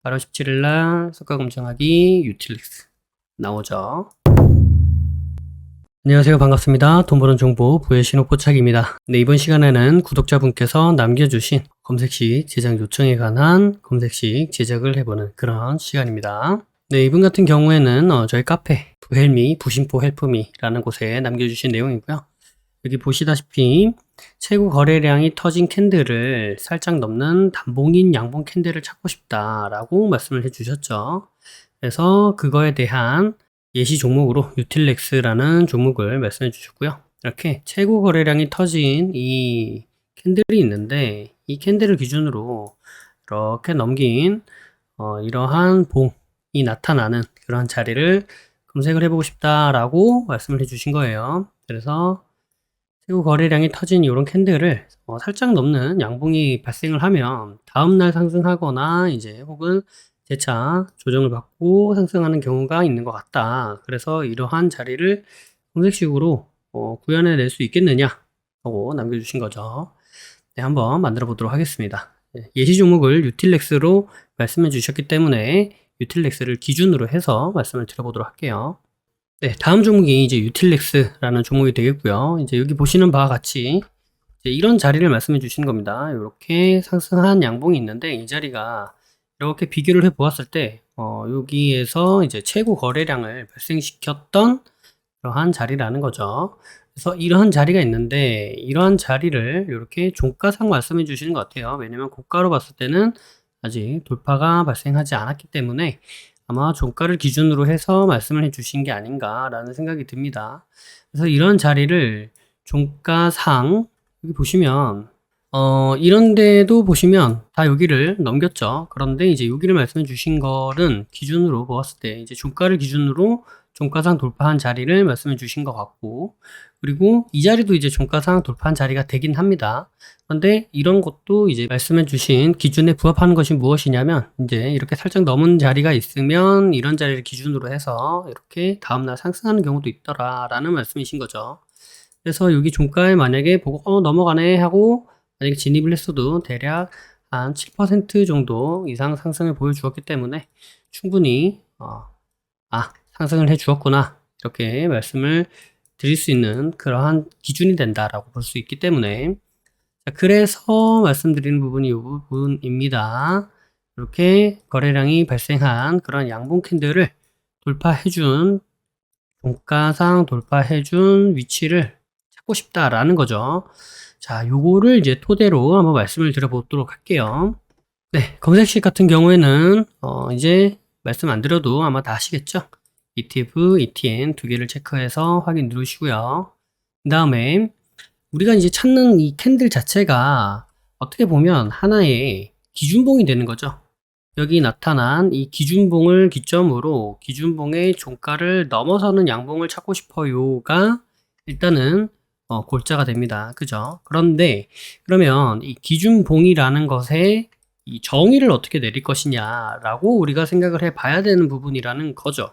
8월 17일 날 성과 검증하기 유틸렉스 나오죠. 안녕하세요. 반갑습니다. 돈 버는 정보 부의 신호포착입니다. 네, 이번 시간에는 구독자분께서 남겨주신 검색식 제작 요청에 관한 검색식 제작을 해보는 그런 시간입니다. 네, 이분 같은 경우에는 저희 카페 부헬미 부심포 헬프미라는 곳에 남겨주신 내용이고요. 여기 보시다시피 최고 거래량이 터진 캔들을 살짝 넘는 단봉인 양봉 캔들을 찾고 싶다라고 말씀을 해주셨죠. 그래서 그거에 대한 예시 종목으로 유틸렉스라는 종목을 말씀해 주셨고요. 이렇게 최고 거래량이 터진 이 캔들이 있는데 이 캔들을 기준으로 이렇게 넘긴 이러한 봉이 나타나는 그런 자리를 검색을 해보고 싶다라고 말씀을 해주신 거예요. 그래서 최고 거래량이 터진 이런 캔들을 살짝 넘는 양봉이 발생을 하면 다음날 상승하거나 이제 혹은 재차 조정을 받고 상승하는 경우가 있는 것 같다. 그래서 이러한 자리를 검색식으로 구현해낼 수 있겠느냐 하고 남겨주신 거죠. 네, 한번 만들어 보도록 하겠습니다. 예시 종목을 유틸렉스로 말씀해 주셨기 때문에 유틸렉스를 기준으로 해서 말씀을 드려보도록 할게요. 네, 다음 종목이 이제 유틸렉스라는 종목이 되겠고요. 이제 여기 보시는 바와 같이 이제 이런 자리를 말씀해 주시는 겁니다. 이렇게 상승한 양봉이 있는데 이 자리가 이렇게 비교를 해 보았을 때 여기에서 이제 최고 거래량을 발생시켰던 그러한 자리라는 거죠. 그래서 이러한 자리가 있는데 이러한 자리를 이렇게 종가상 말씀해 주시는 것 같아요. 왜냐면 고가로 봤을 때는 아직 돌파가 발생하지 않았기 때문에 아마 종가를 기준으로 해서 말씀을 해 주신 게 아닌가라는 생각이 듭니다. 그래서 이런 자리를 종가상 여기 보시면 이런 데도 보시면 다 여기를 넘겼죠. 그런데 이제 여기를 말씀해 주신 거는 기준으로 보았을 때 이제 종가를 기준으로 종가상 돌파한 자리를 말씀해 주신 것 같고, 그리고 이 자리도 이제 종가상 돌파한 자리가 되긴 합니다. 그런데 이런 것도 이제 말씀해 주신 기준에 부합하는 것이 무엇이냐면 이제 이렇게 살짝 넘은 자리가 있으면 이런 자리를 기준으로 해서 이렇게 다음날 상승하는 경우도 있더라라는 말씀이신 거죠. 그래서 여기 종가에 만약에 보고 넘어가네 하고 만약에 진입을 했어도 대략 한 7% 정도 이상 상승을 보여주었기 때문에 충분히 상승을 해 주었구나 이렇게 말씀을 드릴 수 있는 그러한 기준이 된다라고 볼 수 있기 때문에, 자, 그래서 말씀드리는 부분이 이 부분입니다. 이렇게 거래량이 발생한 그런 양봉 캔들을 돌파해준 종가상 돌파해준 위치를 찾고 싶다라는 거죠. 자, 요거를 이제 토대로 한번 말씀을 드려보도록 할게요. 네, 검색식 같은 경우에는 이제 말씀 안 드려도 아마 다 아시겠죠? ETF, ETN 두 개를 체크해서 확인 누르시고요. 그 다음에 우리가 이제 찾는 이 캔들 자체가 어떻게 보면 하나의 기준봉이 되는 거죠. 여기 나타난 이 기준봉을 기점으로 기준봉의 종가를 넘어서는 양봉을 찾고 싶어요가 일단은 골자가 됩니다. 그죠? 그런데 그러면 이 기준봉이라는 것에 이 정의를 어떻게 내릴 것이냐라고 우리가 생각을 해 봐야 되는 부분이라는 거죠.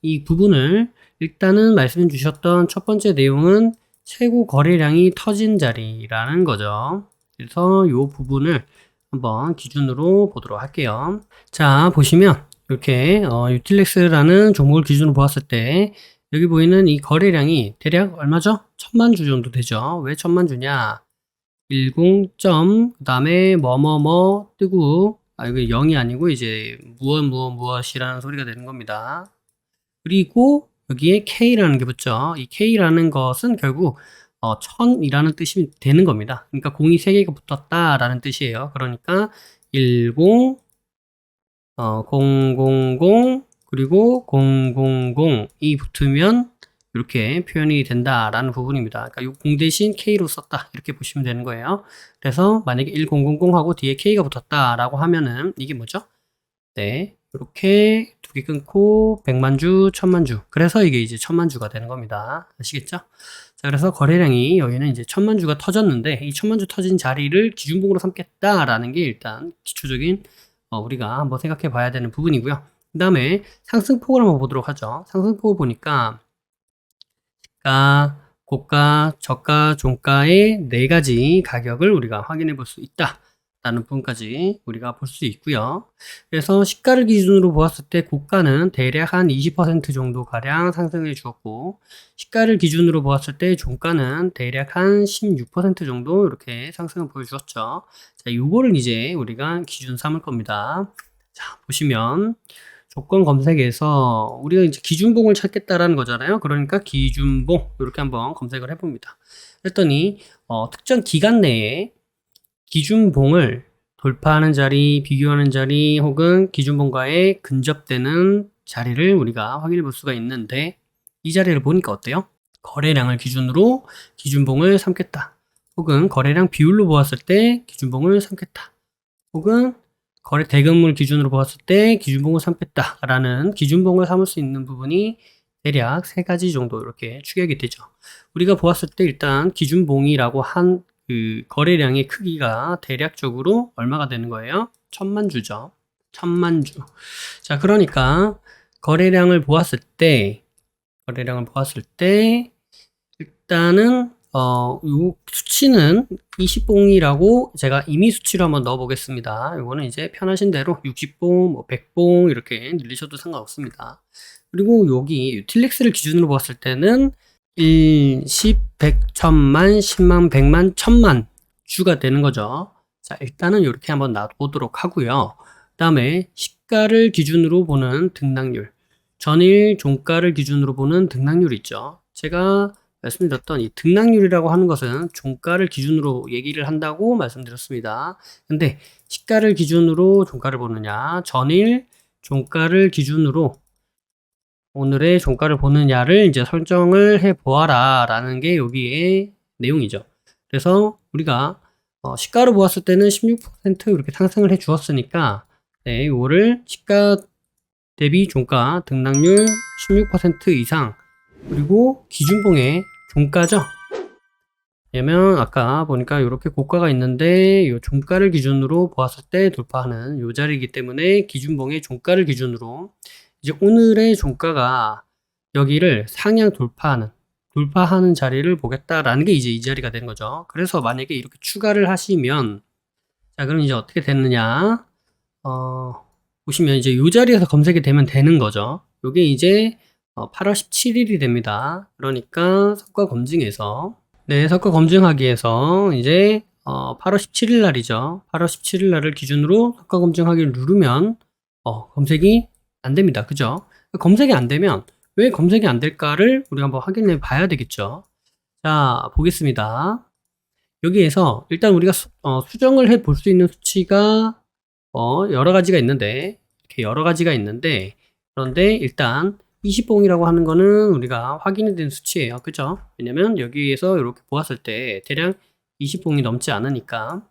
이 부분을 일단은 말씀해 주셨던 첫 번째 내용은 최고 거래량이 터진 자리라는 거죠. 그래서 이 부분을 한번 기준으로 보도록 할게요. 자, 보시면 이렇게 유틸렉스라는 종목을 기준으로 보았을 때 여기 보이는 이 거래량이 대략 얼마죠? 1000만 주 정도 되죠. 왜 1000만 주냐? 10점 그다음에 뭐뭐뭐 뜨고 이거 0이 아니고 이제 무엇이라는 소리가 되는 겁니다. 그리고 여기에 K라는 게 붙죠. 이 K라는 것은 결국 1000이라는 뜻이 되는 겁니다. 그러니까 공이 3개가 붙었다라는 뜻이에요. 그러니까 10, 000 그리고 000이 붙으면 이렇게 표현이 된다라는 부분입니다. 그러니까 이 공 대신 K로 썼다 이렇게 보시면 되는 거예요. 그래서 만약에 1000하고 뒤에 K가 붙었다라고 하면은 이게 뭐죠? 네, 이렇게 두 개 끊고 100만 주, 1000만 주. 그래서 이게 이제 1000만 주가 되는 겁니다. 아시겠죠? 자, 그래서 거래량이 여기는 이제 1000만 주가 터졌는데 이 1000만 주 터진 자리를 기준봉으로 삼겠다라는 게 일단 기초적인 우리가 한번 생각해 봐야 되는 부분이고요. 그 다음에 상승폭을 한번 보도록 하죠. 상승폭을 보니까 고가, 저가, 종가의 네 가지 가격을 우리가 확인해 볼 수 있다 라는 부분까지 우리가 볼 수 있고요. 그래서 시가를 기준으로 보았을 때 고가는 대략 한 20% 정도 가량 상승해 주었고, 시가를 기준으로 보았을 때 종가는 대략 한 16% 정도 이렇게 상승을 보여주었죠. 자, 요거를 이제 우리가 기준 삼을 겁니다. 자, 보시면 조건 검색에서 우리가 이제 기준봉을 찾겠다라는 거잖아요. 그러니까 기준봉 이렇게 한번 검색을 해봅니다. 했더니 특정 기간 내에 기준봉을 돌파하는 자리, 비교하는 자리 혹은 기준봉과의 근접되는 자리를 우리가 확인해 볼 수가 있는데, 이 자리를 보니까 어때요? 거래량을 기준으로 기준봉을 삼겠다, 혹은 거래량 비율로 보았을 때 기준봉을 삼겠다, 혹은 거래 대금을 기준으로 보았을 때 기준봉을 삼겠다라는 기준봉을 삼을 수 있는 부분이 대략 3가지 정도 이렇게 추격이 되죠. 우리가 보았을 때 일단 기준봉이라고 한 그 거래량의 크기가 대략적으로 얼마가 되는 거예요? 1000만 주죠. 1000만 주. 자, 그러니까 거래량을 보았을 때 일단은 요 수치는 20봉이라고 제가 임의 수치로 한번 넣어 보겠습니다. 요거는 이제 편하신 대로 60봉, 뭐 100봉 이렇게 늘리셔도 상관없습니다. 그리고 여기 유틸렉스를 기준으로 보았을 때는 1, 10, 100, 1000만, 10만, 100만, 1000만 주가 되는 거죠. 자, 일단은 이렇게 한번 놔보도록 하고요. 그 다음에 시가를 기준으로 보는 등락률, 전일 종가를 기준으로 보는 등락률 있죠. 제가 말씀드렸던 이 등락률이라고 하는 것은 종가를 기준으로 얘기를 한다고 말씀드렸습니다. 근데 시가를 기준으로 종가를 보느냐, 전일 종가를 기준으로 오늘의 종가를 보느냐를 이제 설정을 해 보아라 라는 게 여기에 내용이죠. 그래서 우리가 시가로 보았을 때는 16% 이렇게 상승을 해 주었으니까, 네, 이거를 시가 대비 종가 등락률 16% 이상, 그리고 기준봉의 종가죠. 왜냐면 아까 보니까 이렇게 고가가 있는데 이 종가를 기준으로 보았을 때 돌파하는 이 자리이기 때문에 기준봉의 종가를 기준으로 이제 오늘의 종가가 여기를 상향 돌파하는 자리를 보겠다라는 게 이제 이 자리가 된 거죠. 그래서 만약에 이렇게 추가를 하시면, 자, 그럼 이제 어떻게 됐느냐? 보시면 이제 이 자리에서 검색이 되면 되는 거죠. 요게 이제 8월 17일이 됩니다. 그러니까 석가 검증에서, 네, 석가 검증하기에서 이제 8월 17일 날이죠. 8월 17일 날을 기준으로 석가 검증하기를 누르면 검색이 안 됩니다. 그죠? 검색이 안 되면 왜 검색이 안 될까를 우리가 한번 확인해 봐야 되겠죠. 자, 보겠습니다. 여기에서 일단 우리가 수정을 해 볼 수 있는 수치가 여러 가지가 있는데, 이렇게 여러 가지가 있는데, 그런데 일단 20봉이라고 하는 거는 우리가 확인이 된 수치예요. 그죠? 왜냐면 여기에서 이렇게 보았을 때 대략 20봉이 넘지 않으니까.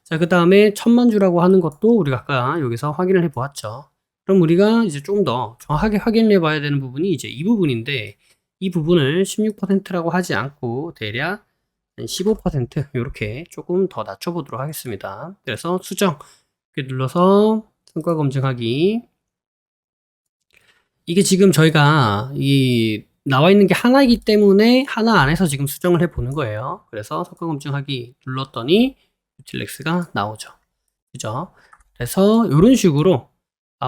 자, 그 다음에 1000만 주라고 하는 것도 우리가 아까 여기서 확인을 해 보았죠. 그럼 우리가 이제 좀 더 정확하게 확인해 봐야 되는 부분이 이제 이 부분인데, 이 부분을 16%라고 하지 않고 대략 15% 이렇게 조금 더 낮춰보도록 하겠습니다. 그래서 수정 이렇게 눌러서 성과 검증하기. 이게 지금 저희가 이 나와 있는 게 하나이기 때문에 하나 안에서 지금 수정을 해 보는 거예요. 그래서 성과 검증하기 눌렀더니 유틸렉스가 나오죠. 그죠? 그래서 이런 식으로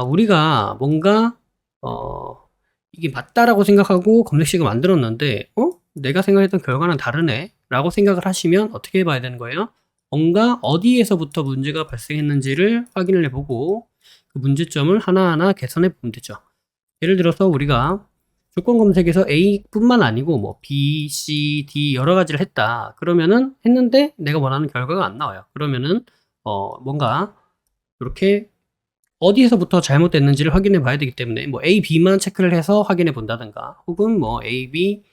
우리가 뭔가 이게 맞다라고 생각하고 검색식을 만들었는데 내가 생각했던 결과는 다르네 라고 생각을 하시면 어떻게 해봐야 되는 거예요? 뭔가 어디에서부터 문제가 발생했는지를 확인을 해보고 그 문제점을 하나하나 개선해 보면 되죠. 예를 들어서 우리가 조건 검색에서 A뿐만 아니고 뭐 B, C, D 여러 가지를 했다. 그러면은 했는데 내가 원하는 결과가 안 나와요. 그러면은 뭔가 이렇게 어디에서부터 잘못됐는지를 확인해 봐야 되기 때문에 뭐 A, B만 체크를 해서 확인해 본다든가, 혹은 뭐 A, B,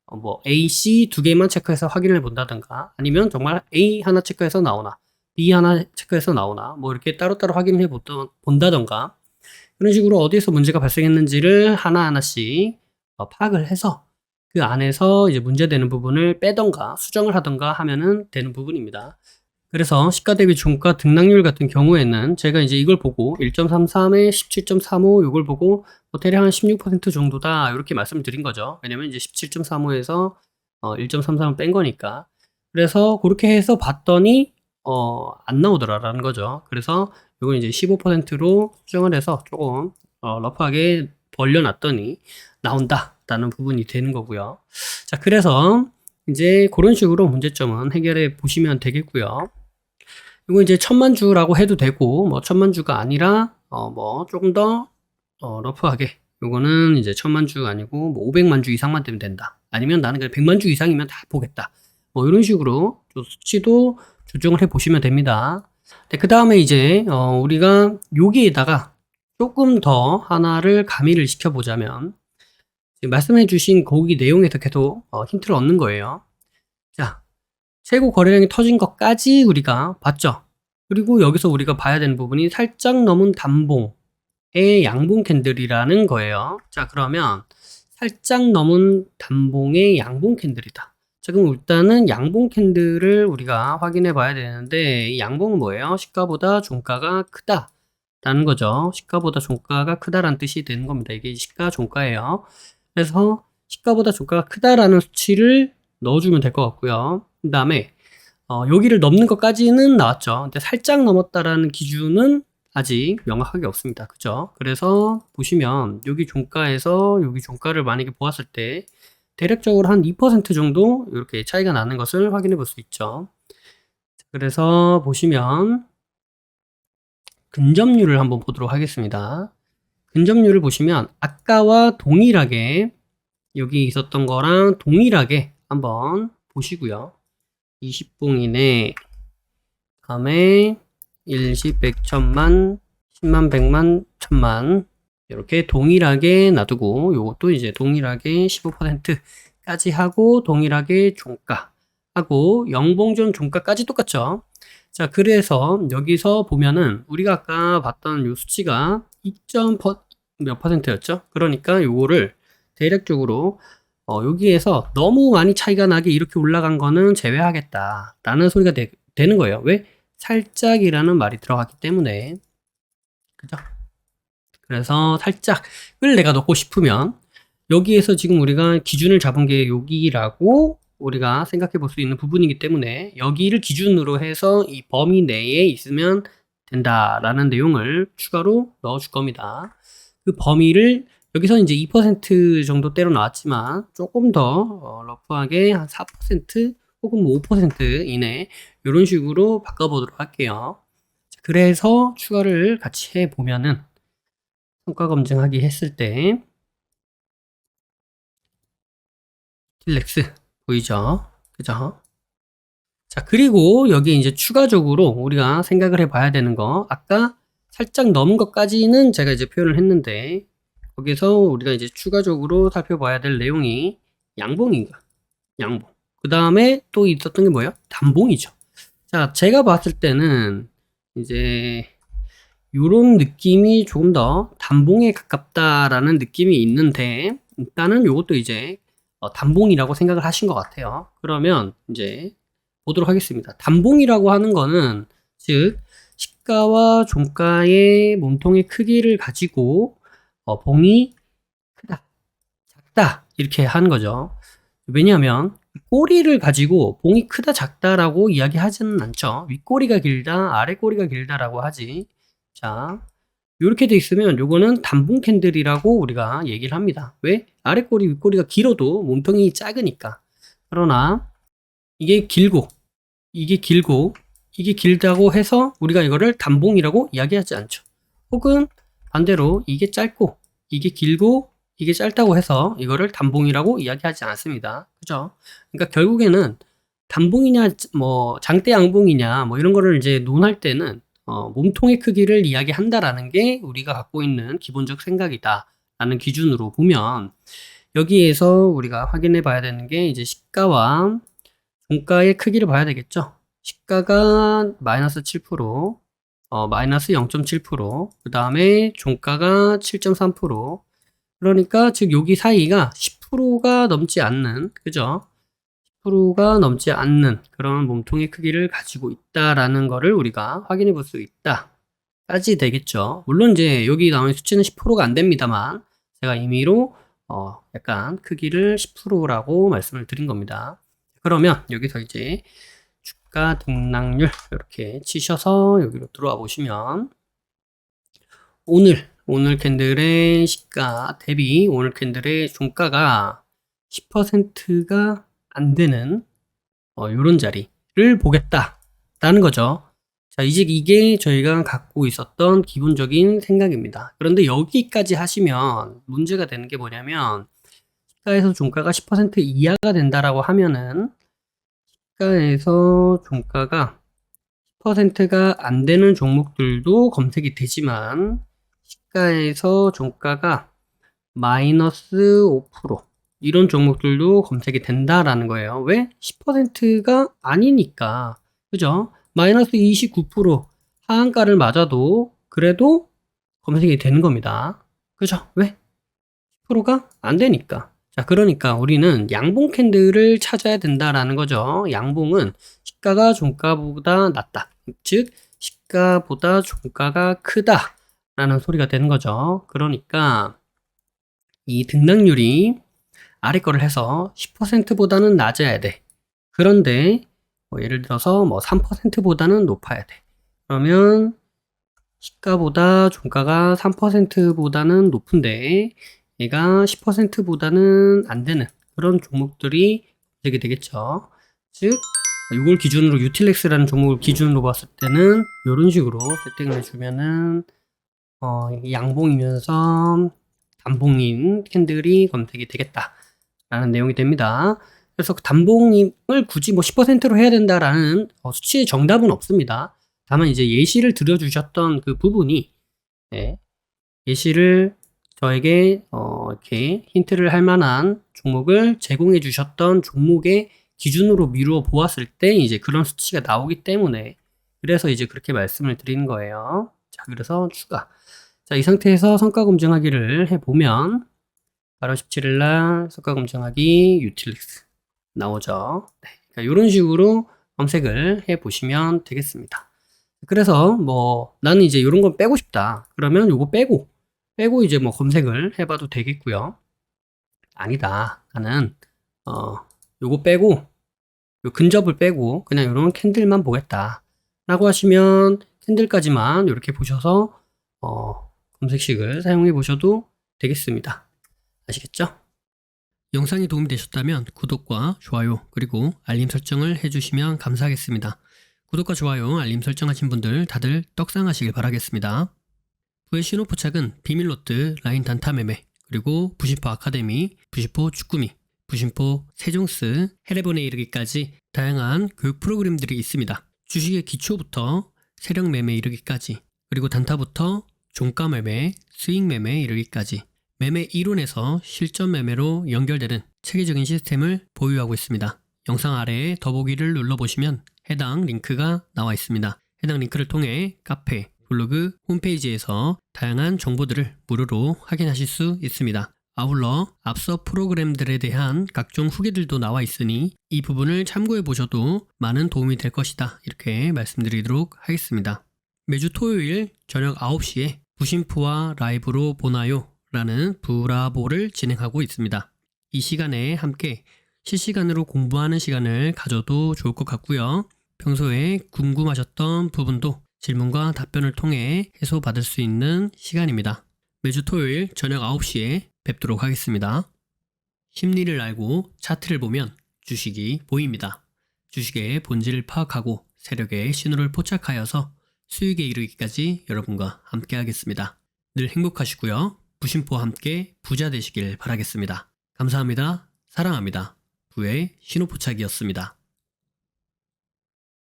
뭐 A, C 두 개만 체크해서 확인을 본다든가, 아니면 정말 A 하나 체크해서 나오나 B 하나 체크해서 나오나 뭐 이렇게 따로따로 확인해 본다든가, 그런 식으로 어디에서 문제가 발생했는지를 하나하나씩 파악을 해서 그 안에서 이제 문제되는 부분을 빼던가 수정을 하던가 하면은 되는 부분입니다. 그래서 시가 대비 종가 등락률 같은 경우에는 제가 이제 이걸 보고 1.33에 17.35 이걸 보고 대략 한 16% 정도다 이렇게 말씀드린 거죠. 왜냐면 이제 17.35에서 1.33을 뺀 거니까. 그래서 그렇게 해서 봤더니 안 나오더라라는 거죠. 그래서 이건 이제 15%로 수정을 해서 조금 러프하게 벌려놨더니 나온다라는 부분이 되는 거고요. 자, 그래서 이제 그런 식으로 문제점은 해결해 보시면 되겠고요. 이거 이제 1000만주라고 해도 되고, 뭐 1000만주가 아니라 뭐 조금 더 러프하게, 요거는 이제 1000만주 아니고 뭐 500만주 이상만 되면 된다. 아니면 나는 그냥 100만주 이상이면 다 보겠다. 뭐 이런 식으로 수치도 조정을 해 보시면 됩니다. 네, 그 다음에 이제 우리가 여기에다가 조금 더 하나를 가미를 시켜 보자면, 말씀해 주신 거기 내용에서 계속 힌트를 얻는 거예요. 자, 최고 거래량이 터진 것까지 우리가 봤죠. 그리고 여기서 우리가 봐야 되는 부분이 살짝 넘은 단봉의 양봉 캔들이라는 거예요. 자, 그러면 살짝 넘은 단봉의 양봉 캔들이다. 자, 그럼 일단은 양봉 캔들을 우리가 확인해 봐야 되는데, 이 양봉은 뭐예요? 시가보다 종가가 크다 라는 거죠. 시가보다 종가가 크다라는 뜻이 되는 겁니다. 이게 시가 종가예요. 그래서 시가보다 종가가 크다라는 수치를 넣어주면 될 것 같고요. 그 다음에 여기를 넘는 것까지는 나왔죠. 근데 살짝 넘었다라는 기준은 아직 명확하게 없습니다. 그죠? 그래서 보시면 여기 종가에서 여기 종가를 만약에 보았을 때 대략적으로 한 2% 정도 이렇게 차이가 나는 것을 확인해 볼 수 있죠. 그래서 보시면 근접률을 한번 보도록 하겠습니다. 근접률을 보시면 아까와 동일하게 여기 있었던 거랑 동일하게 한번 보시고요. 20봉이네. 다음에 1십 100, 1000만, 10만, 100만, 1000만 이렇게 동일하게 놔두고, 요것도 이제 동일하게 15%까지 하고 동일하게 종가 하고 영봉전 종가까지 똑같죠. 자, 그래서 여기서 보면은 우리가 아까 봤던 요 수치가 2점 몇 %였죠? 그러니까 요거를 대략적으로 여기에서 너무 많이 차이가 나게 이렇게 올라간 거는 제외하겠다 라는 소리가 되는 거예요. 왜? 살짝이라는 말이 들어갔기 때문에. 그죠? 그래서 살짝을 내가 넣고 싶으면 여기에서 지금 우리가 기준을 잡은 게 여기라고 우리가 생각해 볼 수 있는 부분이기 때문에 여기를 기준으로 해서 이 범위 내에 있으면 된다라는 내용을 추가로 넣어 줄 겁니다. 그 범위를 여기서 이제 2% 정도 때로 나왔지만 조금 더 러프하게 한 4% 혹은 뭐 5% 이내 이런 식으로 바꿔보도록 할게요. 그래서 추가를 같이 해보면은 성과 검증하기 했을 때 딜렉스 보이죠? 그죠? 자, 그리고 여기 이제 추가적으로 우리가 생각을 해봐야 되는 거, 아까 살짝 넘은 것까지는 제가 이제 표현을 했는데 거기서 우리가 이제 추가적으로 살펴봐야 될 내용이 양봉인가? 양봉. 그 다음에 또 있었던 게 뭐예요? 단봉이죠. 자, 제가 봤을 때는 이제 요런 느낌이 조금 더 단봉에 가깝다라는 느낌이 있는데, 일단은 요것도 이제 단봉이라고 생각을 하신 것 같아요. 그러면 이제 보도록 하겠습니다. 단봉이라고 하는 거는 즉 시가와 종가의 몸통의 크기를 가지고 봉이 크다, 작다 이렇게 하는 거죠. 왜냐하면 꼬리를 가지고 봉이 크다, 작다라고 이야기하지는 않죠. 윗꼬리가 길다, 아랫꼬리가 길다라고 하지. 자, 이렇게 돼 있으면 요거는 단봉 캔들이라고 우리가 얘기를 합니다. 왜? 아랫꼬리, 윗꼬리가 길어도 몸통이 작으니까. 그러나 이게 길고 이게 길고 이게 길다고 해서 우리가 이거를 단봉이라고 이야기하지 않죠. 혹은 반대로 이게 짧고 이게 길고 이게 짧다고 해서 이거를 단봉이라고 이야기하지 않습니다. 그죠? 그러니까 결국에는 단봉이냐 뭐 장대 양봉이냐 뭐 이런 거를 이제 논할 때는 몸통의 크기를 이야기한다라는 게 우리가 갖고 있는 기본적 생각이다 라는 기준으로 보면, 여기에서 우리가 확인해 봐야 되는 게 이제 시가와 종가의 크기를 봐야 되겠죠. 시가가 마이너스 7%, 마이너스 0.7%, 그 다음에 종가가 7.3%. 그러니까 즉 여기 사이가 10%가 넘지 않는, 그죠? 10%가 넘지 않는 그런 몸통의 크기를 가지고 있다라는 거를 우리가 확인해 볼 수 있다 까지 되겠죠. 물론 이제 여기 나오는 수치는 10%가 안 됩니다만 제가 임의로 약간 크기를 10%라고 말씀을 드린 겁니다. 그러면 여기서 이제 시가 등락률 이렇게 치셔서 여기로 들어와 보시면 오늘 캔들의 시가 대비 오늘 캔들의 종가가 10%가 안 되는 요런 자리를 보겠다라는 거죠. 자, 이제 이게 저희가 갖고 있었던 기본적인 생각입니다. 그런데 여기까지 하시면 문제가 되는 게 뭐냐면 시가에서 종가가 10% 이하가 된다라고 하면은 시가에서 종가가 10%가 안 되는 종목들도 검색이 되지만 시가에서 종가가 마이너스 5% 이런 종목들도 검색이 된다라는 거예요. 왜? 10%가 아니니까. 그죠? 마이너스 29% 하한가를 맞아도 그래도 검색이 되는 겁니다. 그죠? 왜? 10%가 안 되니까. 자, 그러니까 우리는 양봉 캔들을 찾아야 된다라는 거죠. 양봉은 시가가 종가보다 낮다. 즉, 시가보다 종가가 크다라는 소리가 되는 거죠. 그러니까 이 등락률이 아래 거를 해서 10%보다는 낮아야 돼. 그런데 예를 들어서 3%보다는 높아야 돼. 그러면 시가보다 종가가 3%보다는 높은데 얘가 10%보다는 안 되는 그런 종목들이 되게 되겠죠. 즉 이걸 기준으로 유틸렉스라는 종목을 기준으로 봤을 때는 이런 식으로 세팅을 해주면은 양봉이면서 단봉인 캔들이 검색이 되겠다라는 내용이 됩니다. 그래서 단봉을 굳이 10%로 해야 된다라는 수치의 정답은 없습니다. 다만 이제 예시를 들어주셨던 그 부분이 예시를 저에게 이렇게 힌트를 할 만한 종목을 제공해 주셨던 종목의 기준으로 미루어 보았을 때 이제 그런 수치가 나오기 때문에 그래서 이제 그렇게 말씀을 드리는 거예요. 자, 그래서 추가. 자, 이 상태에서 성과 검증하기를 해보면 바로 17일 날 성과 검증하기 유틸렉스 나오죠. 네, 그러니까 이런 식으로 검색을 해 보시면 되겠습니다. 그래서 나는 이제 이런 건 빼고 싶다. 그러면 요거 빼고 이제 검색을 해봐도 되겠고요. 아니다. 나는 요거 빼고 요 근접을 빼고 그냥 이런 캔들만 보겠다. 라고 하시면 캔들까지만 이렇게 보셔서 검색식을 사용해 보셔도 되겠습니다. 아시겠죠? 영상이 도움이 되셨다면 구독과 좋아요 그리고 알림 설정을 해주시면 감사하겠습니다. 구독과 좋아요, 알림 설정하신 분들 다들 떡상하시길 바라겠습니다. 부의 신호포착은 비밀로트, 라인 단타 매매, 그리고 부심포 아카데미, 부심포 축구미, 부심포 세종스, 해례본에 이르기까지 다양한 교육 프로그램들이 있습니다. 주식의 기초부터 세력 매매 이르기까지, 그리고 단타부터 종가 매매, 스윙 매매 이르기까지 매매 이론에서 실전 매매로 연결되는 체계적인 시스템을 보유하고 있습니다. 영상 아래에 더보기를 눌러보시면 해당 링크가 나와 있습니다. 해당 링크를 통해 카페, 블로그, 홈페이지에서 다양한 정보들을 무료로 확인하실 수 있습니다. 아울러 앞서 프로그램들에 대한 각종 후기들도 나와 있으니 이 부분을 참고해 보셔도 많은 도움이 될 것이다. 이렇게 말씀드리도록 하겠습니다. 매주 토요일 저녁 9시에 부심포와 라이브로 보나요? 라는 부라보를 진행하고 있습니다. 이 시간에 함께 실시간으로 공부하는 시간을 가져도 좋을 것 같고요. 평소에 궁금하셨던 부분도 질문과 답변을 통해 해소받을 수 있는 시간입니다. 매주 토요일 저녁 9시에 뵙도록 하겠습니다. 심리를 알고 차트를 보면 주식이 보입니다. 주식의 본질을 파악하고 세력의 신호를 포착하여서 수익에 이르기까지 여러분과 함께 하겠습니다. 늘 행복하시고요. 부심포와 함께 부자 되시길 바라겠습니다. 감사합니다. 사랑합니다. 부의 신호포착이었습니다.